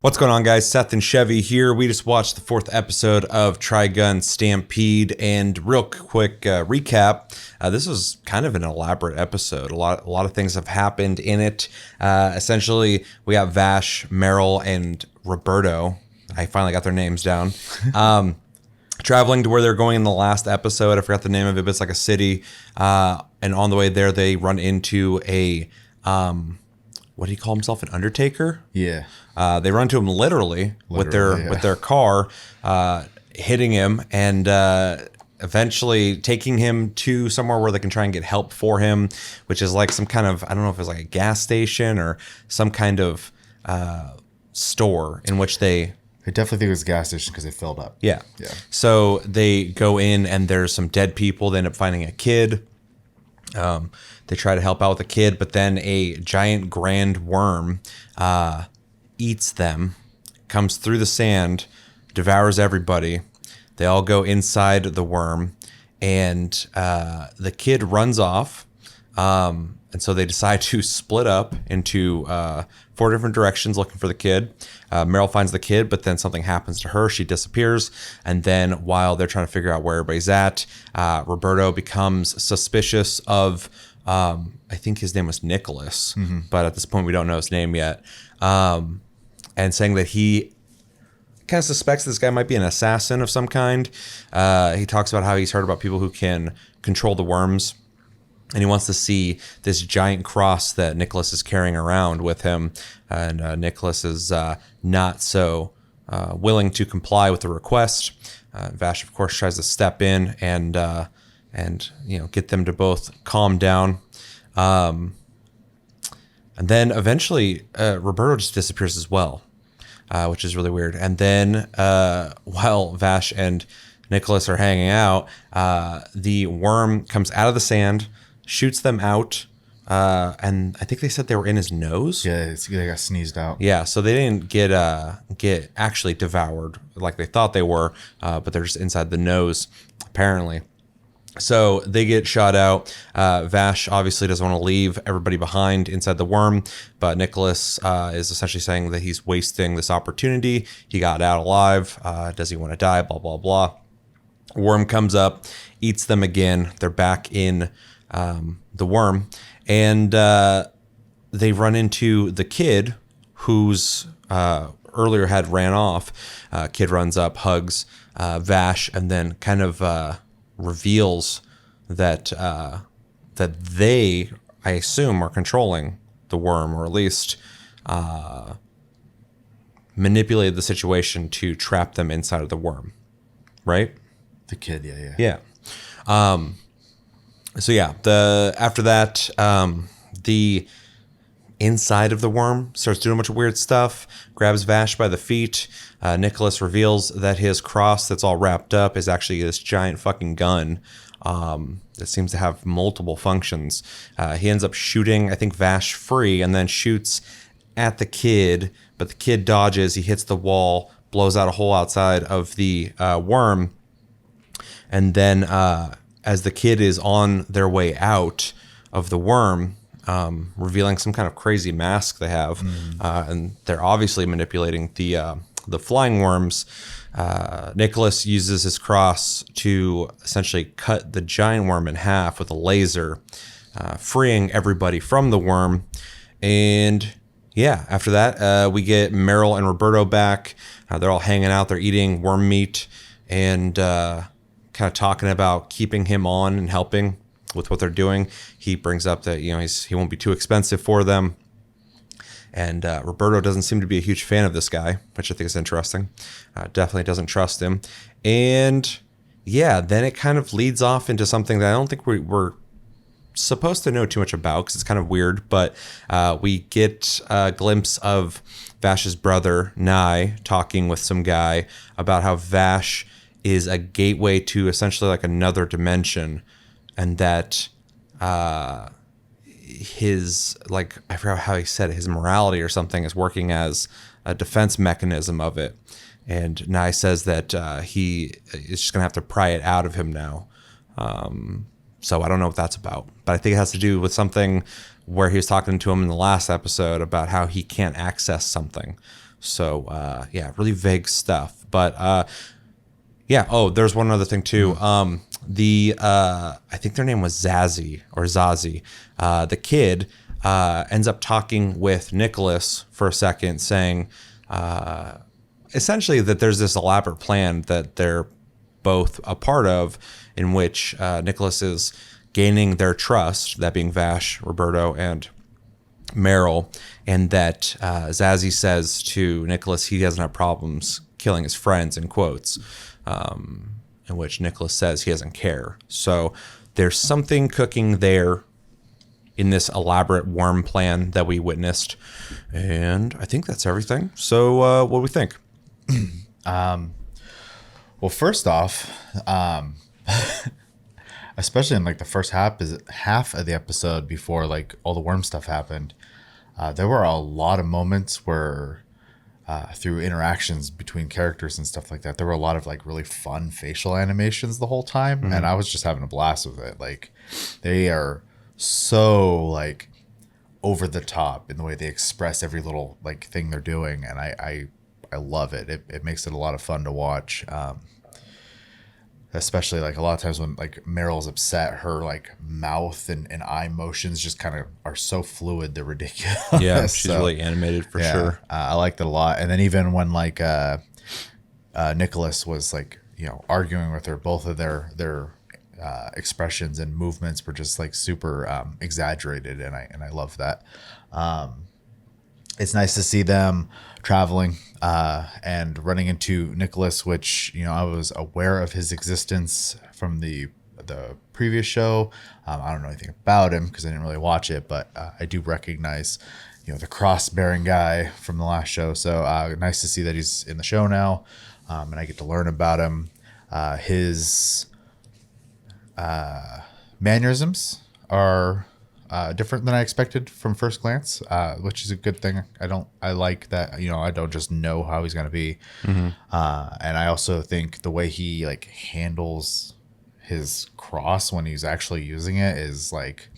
What's going on, guys? Seth and Chevy here. We just watched the 4th episode of Trigun Stampede, and real quick recap. This was kind of an elaborate episode. A lot of things have happened in it. Essentially, we got Vash, Meryl, and Roberto. I finally got their names down. Traveling to where they're going in the last episode. I forgot the name of it, but it's like a city. And on the way there, they run into a what do you call himself? An undertaker? Yeah. They run to him literally with their car, hitting him, and eventually taking him to somewhere where they can try and get help for him, which is like some kind of, I don't know if it's like a gas station or some kind of store in which they... I definitely think it was a gas station because they filled up. Yeah. So they go in and there's some dead people. They end up finding a kid. They try to help out with the kid, but then a giant grand worm eats them, comes through the sand, devours everybody. They all go inside the worm, and the kid runs off. And so they decide to split up into 4 different directions looking for the kid. Meryl finds the kid, but then something happens to her. She disappears. And then while they're trying to figure out where everybody's at, Roberto becomes suspicious of, I think his name was Nicholas, but at this point we don't know his name yet. And saying that he kind of suspects this guy might be an assassin of some kind. He talks about how he's heard about people who can control the worms. And he wants to see this giant cross that Nicholas is carrying around with him. And Nicholas is not so willing to comply with the request. Vash, of course, tries to step in and get them to both calm down. And then eventually Roberto just disappears as well, which is really weird. And then while Vash and Nicholas are hanging out, the worm comes out of the sand, shoots them out, and I think they said they were in his nose. Yeah, they got sneezed out. Yeah, so they didn't get actually devoured like they thought they were, but they're just inside the nose, apparently. So they get shot out. Vash obviously doesn't want to leave everybody behind inside the worm, but Nicholas is essentially saying that he's wasting this opportunity. He got out alive. Does he want to die? Blah, blah, blah. Worm comes up, eats them again. They're back in the worm, and they run into the kid who's earlier had ran off. Kid runs up, hugs Vash, and then kind of reveals that they, I assume, are controlling the worm, or at least manipulated the situation to trap them inside of the worm, right? The kid, yeah. So yeah, after that, the inside of the worm starts doing a bunch of weird stuff, grabs Vash by the feet. Nicholas reveals that his cross that's all wrapped up is actually this giant fucking gun that seems to have multiple functions. He ends up shooting, I think, Vash free, and then shoots at the kid, but the kid dodges. He hits the wall, blows out a hole outside of the worm, and then as the kid is on their way out of the worm, revealing some kind of crazy mask they have, and they're obviously manipulating the flying worms. Nicholas uses his cross to essentially cut the giant worm in half with a laser, freeing everybody from the worm. And yeah, after that, we get Meryl and Roberto back. They're all hanging out. They're eating worm meat and kind of talking about keeping him on and helping with what they're doing. He brings up that, he won't be too expensive for them. And Roberto doesn't seem to be a huge fan of this guy, which I think is interesting. Definitely doesn't trust him. And yeah, then it kind of leads off into something that I don't think we're supposed to know too much about, because it's kind of weird. But we get a glimpse of Vash's brother, Nye, talking with some guy about how Vash is a gateway to essentially like another dimension, and that his, like, I forgot how he said it, his morality or something is working as a defense mechanism of it. And Nye says that he is just gonna have to pry it out of him now. So I don't know what that's about, but I think it has to do with something where he was talking to him in the last episode about how he can't access something. So yeah, really vague stuff. But yeah. Oh, there's one other thing too. I think their name was Zazie or Zazie. The kid ends up talking with Nicholas for a second, saying essentially that there's this elaborate plan that they're both a part of, in which Nicholas is gaining their trust, that being Vash, Roberto, and Meryl, and that Zazie says to Nicholas he doesn't have problems killing his friends, in quotes, in which Nicholas says he doesn't care. So there's something cooking there in this elaborate worm plan that we witnessed. And I think that's everything. So what do we think? Well, first off, especially in like the first half of the episode before like all the worm stuff happened, there were a lot of moments where through interactions between characters and stuff like that, there were a lot of like really fun facial animations the whole time, and I was just having a blast with it. Like they are so like over the top in the way they express every little like thing they're doing, and I love it. It makes it a lot of fun to watch. Especially like a lot of times when like Meryl's upset, her like mouth and eye motions just kind of are so fluid, they're ridiculous. Yeah, she's really animated for sure. I liked it a lot. And then even when like Nicholas was like, you know, arguing with her, both of their expressions and movements were just like super exaggerated, and I love that. It's nice to see them traveling and running into Nicholas, which, you know, I was aware of his existence from the previous show. I don't know anything about him because I didn't really watch it, but I do recognize, you know, the cross-bearing guy from the last show. So nice to see that he's in the show now, and I get to learn about him. His mannerisms are different than I expected from first glance, which is a good thing. I like that, you know, I don't just know how he's going to be. And I also think the way he like handles his cross when he's actually using it is like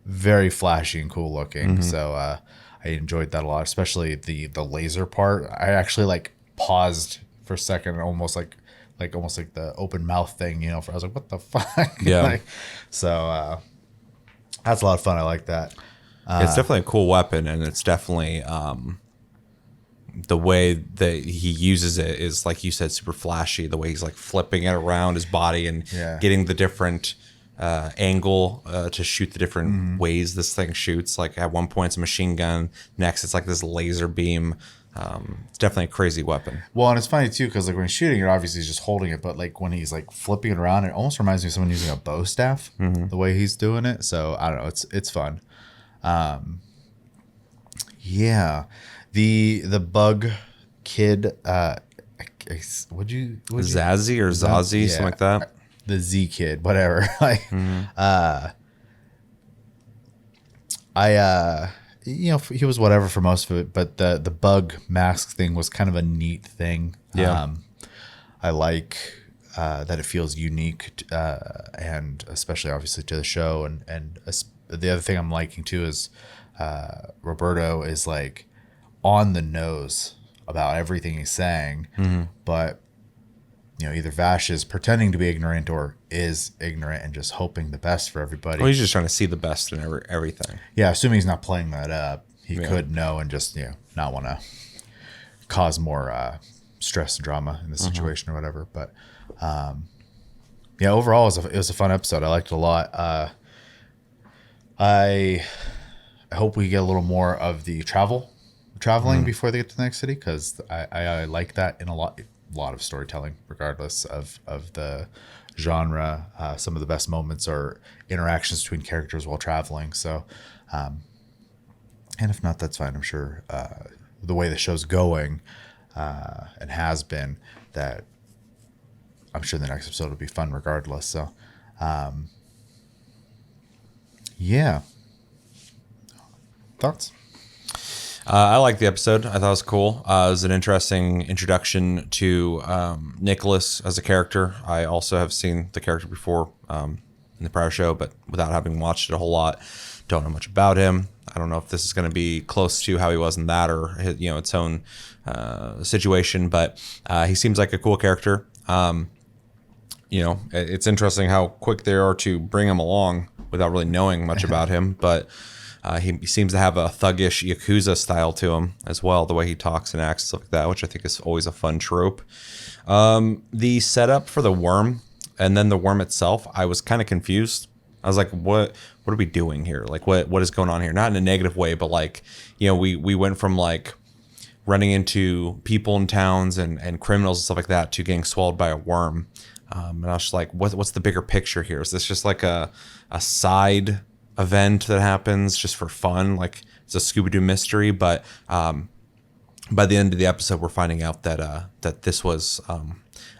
very flashy and cool looking. So I enjoyed that a lot, especially the laser part. I actually like paused for a second, almost like the open mouth thing, you know, I was like, what the fuck? Yeah. Like, so that's a lot of fun. I like that. It's definitely a cool weapon, and it's definitely the way that he uses it is, like you said, super flashy. The way he's like flipping it around his body and getting the different angle to shoot the different ways this thing shoots. Like at one point it's a machine gun, next it's like this laser beam. It's definitely a crazy weapon. Well, and it's funny too because like when he's shooting it, obviously he's just holding it, but like when he's like flipping it around, it almost reminds me of someone using a bow staff. The way he's doing it, so I don't know, it's fun. Yeah, the bug kid. Would you Zazie or Zazie, something like that? The Z kid, whatever. Like, you know, he was whatever for most of it, but the bug mask thing was kind of a neat thing. Yeah. I like that it feels unique, and especially obviously to the show. And the other thing I'm liking too is Roberto is like on the nose about everything he's saying, but you know, either Vash is pretending to be ignorant or is ignorant and just hoping the best for everybody. Well, he's just trying to see the best in everything. Yeah, assuming he's not playing that up, he could know and just, you know, not want to cause more stress and drama in the situation or whatever. But yeah, overall, it was a fun episode. I liked it a lot. I hope we get a little more of the traveling before they get to the next city, because I like that in a lot of storytelling, regardless of the genre. Some of the best moments are interactions between characters while traveling. So, and if not, that's fine. I'm sure the way the show's going and has been, that I'm sure the next episode will be fun regardless. So, yeah. Thoughts? I liked the episode. I thought it was cool. It was an interesting introduction to Nicholas as a character. I also have seen the character before in the prior show, but without having watched it a whole lot. Don't know much about him. I don't know if this is going to be close to how he was in that or its own situation, but he seems like a cool character. It's interesting how quick they are to bring him along without really knowing much about him, but he seems to have a thuggish Yakuza style to him as well, the way he talks and acts, stuff like that, which I think is always a fun trope. The setup for the worm and then the worm itself, I was kind of confused. I was like, what are we doing here? Like, what is going on here? Not in a negative way, but like, we went from like running into people in towns and criminals and stuff like that to getting swallowed by a worm. And I was just like, what's the bigger picture here? Is this just like a side event that happens just for fun? Like it's a Scooby-Doo mystery, but by the end of the episode, we're finding out that this was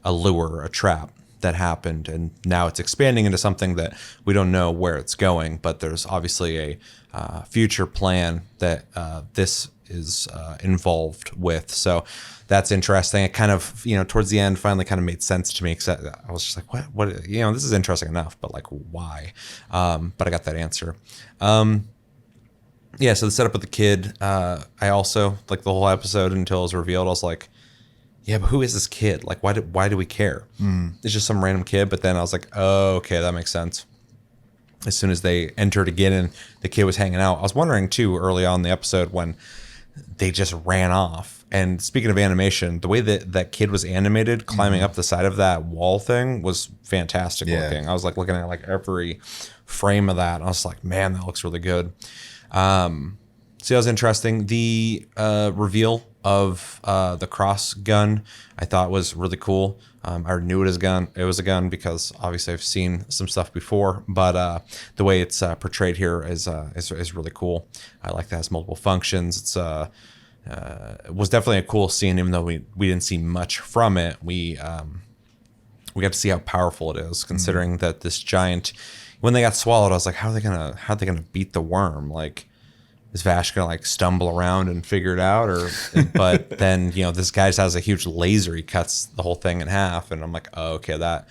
a lure, a trap that happened, and now it's expanding into something that we don't know where it's going, but there's obviously a future plan that this is involved with. So that's interesting. It kind of, towards the end finally kind of made sense to me, because I was just like, what, this is interesting enough, but like, why? But I got that answer. Yeah, so the setup with the kid, I also, like the whole episode until it was revealed, I was like, yeah, but who is this kid? Like, why do we care? It's just some random kid. But then I was like, oh, okay, that makes sense. As soon as they entered again and the kid was hanging out, I was wondering too early on in the episode when they just ran off. And speaking of animation, the way that kid was animated, climbing up the side of that wall thing was fantastic looking. I was like looking at like every frame of that. And I was like, man, that looks really good. So that was interesting. The reveal of the cross gun I thought was really cool. I already knew it was a gun because obviously I've seen some stuff before, but the way it's portrayed here is really cool. I like that it has multiple functions. It was definitely a cool scene, even though we didn't see much from it. We got to see how powerful it is, considering that this giant, when they got swallowed, I was like, how are they gonna beat the worm? Like, is Vash gonna like stumble around and figure it out, but then this guy just has a huge laser. He cuts the whole thing in half, and I'm like, oh, okay, that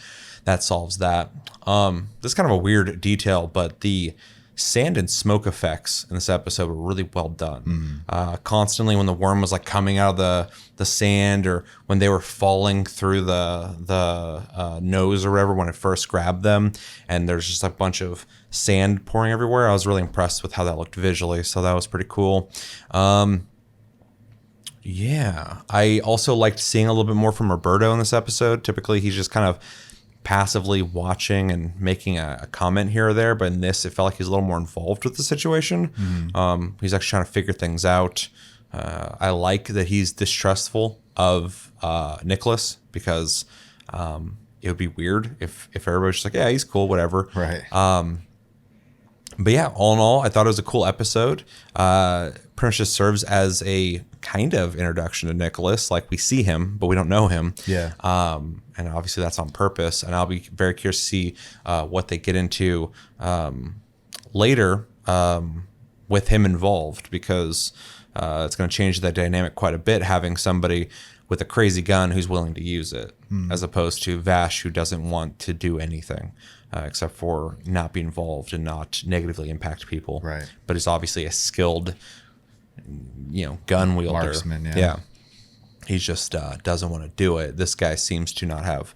solves that. This is kind of a weird detail, but the sand and smoke effects in this episode were really well done. Constantly when the worm was like coming out of the sand, or when they were falling through the nose or whatever when it first grabbed them, and there's just a bunch of sand pouring everywhere. I was really impressed with how that looked visually, so that was pretty cool. Yeah, I also liked seeing a little bit more from Roberto in this episode. Typically he's just kind of passively watching and making a comment here or there, but in this it felt like he's a little more involved with the situation. He's actually trying to figure things out. I like that he's distrustful of Nicholas, because it would be weird if everybody's just like, yeah, he's cool, whatever. Right. But yeah, all in all, I thought it was a cool episode. Pretty much just serves as a kind of introduction to Nicholas. Like, we see him, but we don't know him. Yeah. And obviously that's on purpose. And I'll be very curious to see what they get into later with him involved, because it's going to change that dynamic quite a bit, having somebody with a crazy gun who's willing to use it, as opposed to Vash, who doesn't want to do anything except for not be involved and not negatively impact people. Right. But he's obviously a skilled, gun wielder. Marksman, yeah. Yeah. He just doesn't want to do it. This guy seems to not have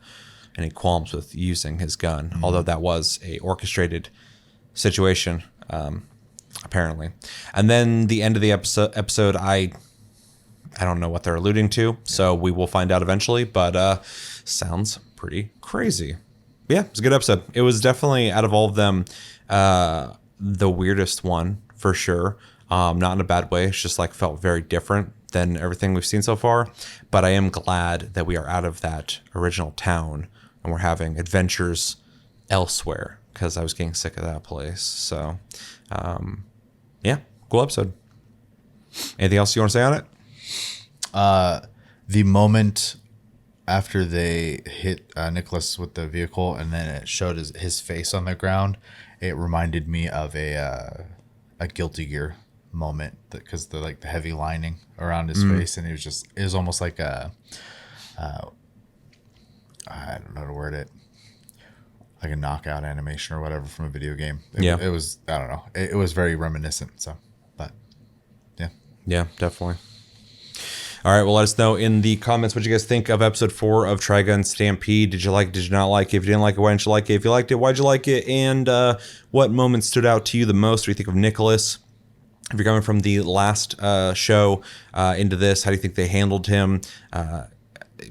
any qualms with using his gun, although that was a orchestrated situation, apparently. And then the end of the episode, I don't know what they're alluding to, so we will find out eventually, but sounds pretty crazy. Yeah, it's a good episode. It was definitely, out of all of them, the weirdest one, for sure. Not in a bad way. It's just like felt very different than everything we've seen so far. But I am glad that we are out of that original town and we're having adventures elsewhere, because I was getting sick of that place. So, yeah, cool episode. Anything else you want to say on it? The moment after they hit Nicholas with the vehicle, and then it showed his face on the ground, it reminded me of a Guilty Gear moment, because the heavy lining around his face, and it was almost like I don't know how to word it, like a knockout animation or whatever from a video game. It was, I don't know, it was very reminiscent. So But yeah. Yeah, definitely. All right, well, let us know in the comments what you guys think of episode 4 of Trigun Stampede. Did you like it? Did you not like it? If you didn't like it, why didn't you like it? If you liked it, why'd you like it? And what moments stood out to you the most? What do you think of Nicholas? If you're coming from the last show into this, how do you think they handled him?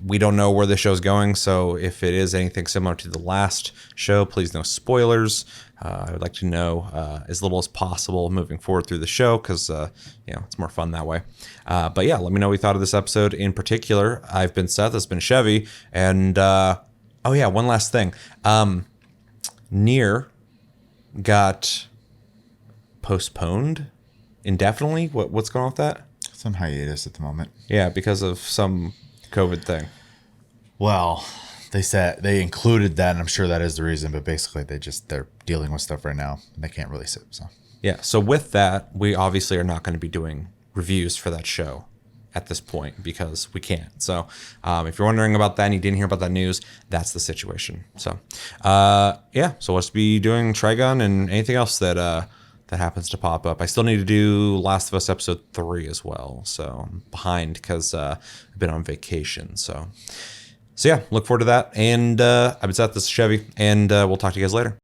We don't know where the show's going, so if it is anything similar to the last show, please no spoilers. I would like to know as little as possible moving forward through the show because it's more fun that way. But yeah, let me know what you thought of this episode in particular. I've been Seth, it's been Chevy, and one last thing. Nier got postponed indefinitely. What's going on with that? It's on hiatus at the moment. Yeah, because of some COVID thing. Well, they said they included that, and I'm sure that is the reason. But basically, they're dealing with stuff right now, and they can't release it. So yeah. So with that, we obviously are not going to be doing reviews for that show at this point because we can't. So if you're wondering about that and you didn't hear about that news, that's the situation. So so let's be doing Trigun and anything else that happens to pop up. I still need to do Last of Us episode 3 as well. So I'm behind because I've been on vacation. So yeah, look forward to that. And I've been Seth, this is Chevy, and we'll talk to you guys later.